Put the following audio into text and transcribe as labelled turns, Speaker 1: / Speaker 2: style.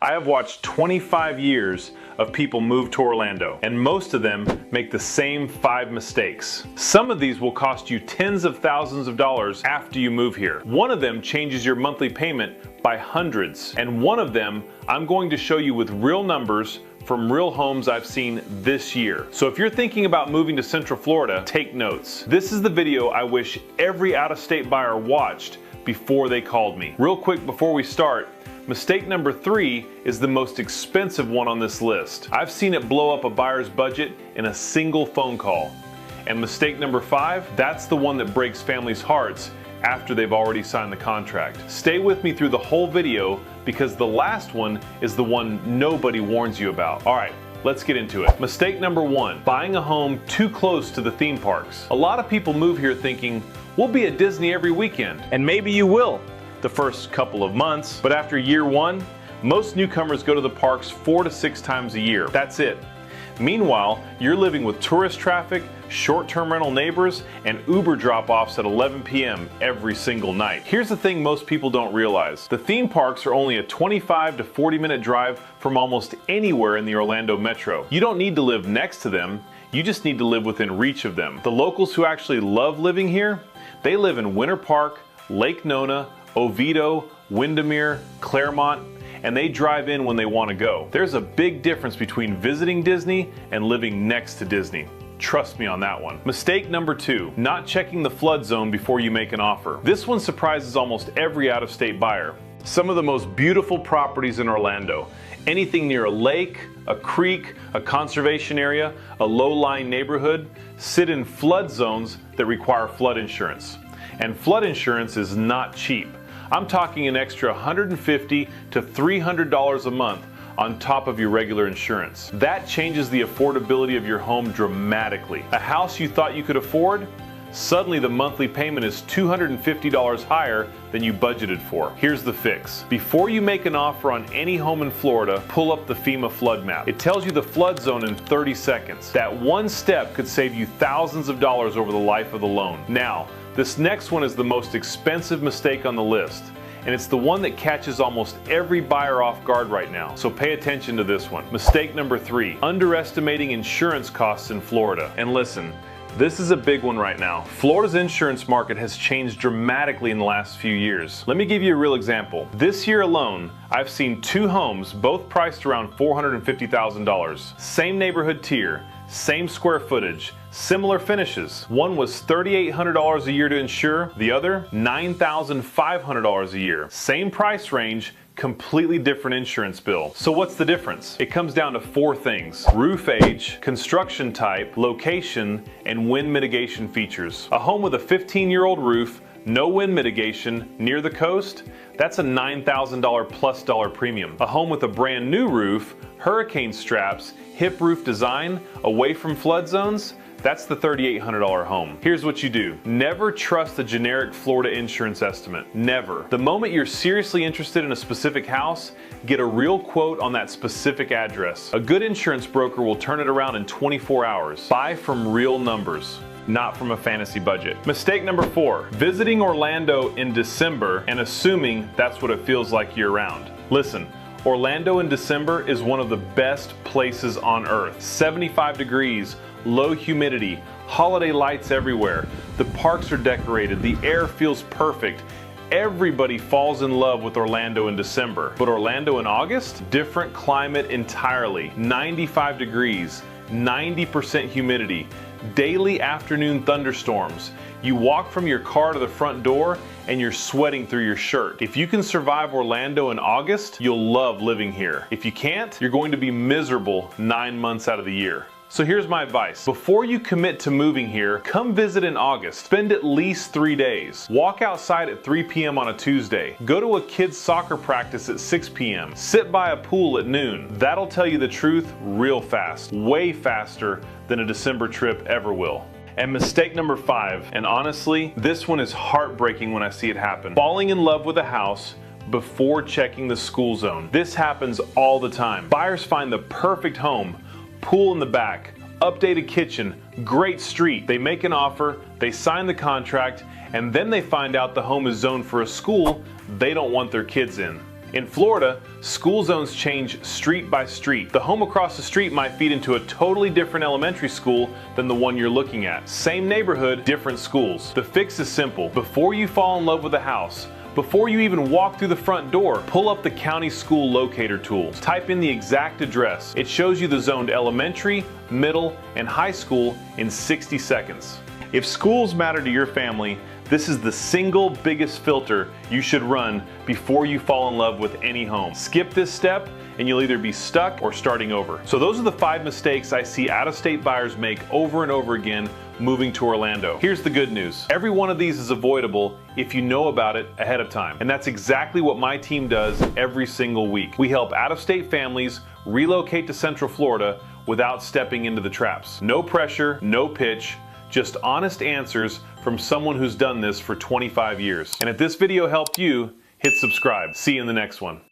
Speaker 1: I have watched 25 years of people move to Orlando, and most of them make the same 5 mistakes. Some of these will cost you tens of thousands of dollars after you move here. One of them changes your monthly payment by hundreds, and one of them I'm going to show you with real numbers from real homes I've seen this year. So if you're thinking about moving to Central Florida, take notes. This is the video I wish every out-of-state buyer watched before they called me. Real quick before we start, mistake number 3 is the most expensive one on this list. I've seen it blow up a buyer's budget in a single phone call. And mistake number 5, that's the one that breaks families' hearts after they've already signed the contract. Stay with me through the whole video because the last one is the one nobody warns you about. All right, let's get into it. Mistake number 1, buying a home too close to the theme parks. A lot of people move here thinking, we'll be at Disney every weekend. And maybe you will the first couple of months, but after year 1, most newcomers go to the parks 4 to 6 times a year. That's it. Meanwhile, you're living with tourist traffic, short-term rental neighbors, and Uber drop-offs at 11 p.m. every single night. Here's the thing most people don't realize. The theme parks are only a 25 to 40-minute drive from almost anywhere in the Orlando metro. You don't need to live next to them, you just need to live within reach of them. The locals who actually love living here, they live in Winter Park, Lake Nona, Oviedo, Windermere, Clermont, and they drive in when they want to go. There's a big difference between visiting Disney and living next to Disney. Trust me on that one. Mistake number 2, not checking the flood zone before you make an offer. This one surprises almost every out-of-state buyer. Some of the most beautiful properties in Orlando, anything near a lake, a creek, a conservation area, a low-lying neighborhood, sit in flood zones that require flood insurance. And flood insurance is not cheap. I'm talking an extra $150 to $300 a month on top of your regular insurance. That changes the affordability of your home dramatically. A house you thought you could afford? Suddenly the monthly payment is $250 higher than you budgeted for. Here's the fix. Before you make an offer on any home in Florida, pull up the FEMA flood map. It tells you the flood zone in 30 seconds. That one step could save you thousands of dollars over the life of the loan. Now, this next one is the most expensive mistake on the list, and it's the one that catches almost every buyer off guard right now. So pay attention to this one. Mistake number 3, underestimating insurance costs in Florida. And listen, this is a big one right now. Florida's insurance market has changed dramatically in the last few years. Let me give you a real example. This year alone, I've seen 2 homes, both priced around $450,000. Same neighborhood tier, same square footage, similar finishes. One was $3,800 a year to insure, the other $9,500 a year. Same price range, completely different insurance bill. So what's the difference? It comes down to 4 things: roof age, construction type, location, and wind mitigation features. A home with a 15-year-old roof, no wind mitigation, near the coast, that's a $9,000 plus premium. A home with a brand new roof, hurricane straps, hip roof design, away from flood zones, that's the $3,800 home. Here's what you do. Never trust the generic Florida insurance estimate. Never. The moment you're seriously interested in a specific house, get a real quote on that specific address. A good insurance broker will turn it around in 24 hours. Buy from real numbers, not from a fantasy budget. Mistake number 4, visiting Orlando in December and assuming that's what it feels like year-round. Listen, Orlando in December is one of the best places on earth. 75 degrees, low humidity, holiday lights everywhere. The parks are decorated, the air feels perfect. Everybody falls in love with Orlando in December. But Orlando in August? Different climate entirely. 95 degrees, 90% humidity, daily afternoon thunderstorms. You walk from your car to the front door and you're sweating through your shirt. If you can survive Orlando in August, you'll love living here. If you can't, you're going to be miserable 9 months out of the year. So here's my advice. Before you commit to moving here, come visit in August. Spend at least 3 days. Walk outside at 3 p.m. on a Tuesday. Go to a kid's soccer practice at 6 p.m. Sit by a pool at noon. That'll tell you the truth real fast. Way faster than a December trip ever will. And mistake number 5, and honestly, this one is heartbreaking when I see it happen. Falling in love with a house before checking the school zone. This happens all the time. Buyers find the perfect home, pool in the back, updated kitchen, great street. They make an offer, they sign the contract, and then they find out the home is zoned for a school they don't want their kids in. In Florida, school zones change street by street. The home across the street might feed into a totally different elementary school than the one you're looking at. Same neighborhood, different schools. The fix is simple. Before you fall in love with a house, before you even walk through the front door, pull up the county school locator tool. Type in the exact address. It shows you the zoned elementary, middle, and high school in 60 seconds. If schools matter to your family, this is the single biggest filter you should run before you fall in love with any home. Skip this step and you'll either be stuck or starting over. So those are the 5 mistakes I see out-of-state buyers make over and over again moving to Orlando. Here's the good news. Every one of these is avoidable if you know about it ahead of time. And that's exactly what my team does every single week. We help out-of-state families relocate to Central Florida without stepping into the traps. No pressure, no pitch, just honest answers from someone who's done this for 25 years. And if this video helped you, hit subscribe. See you in the next one.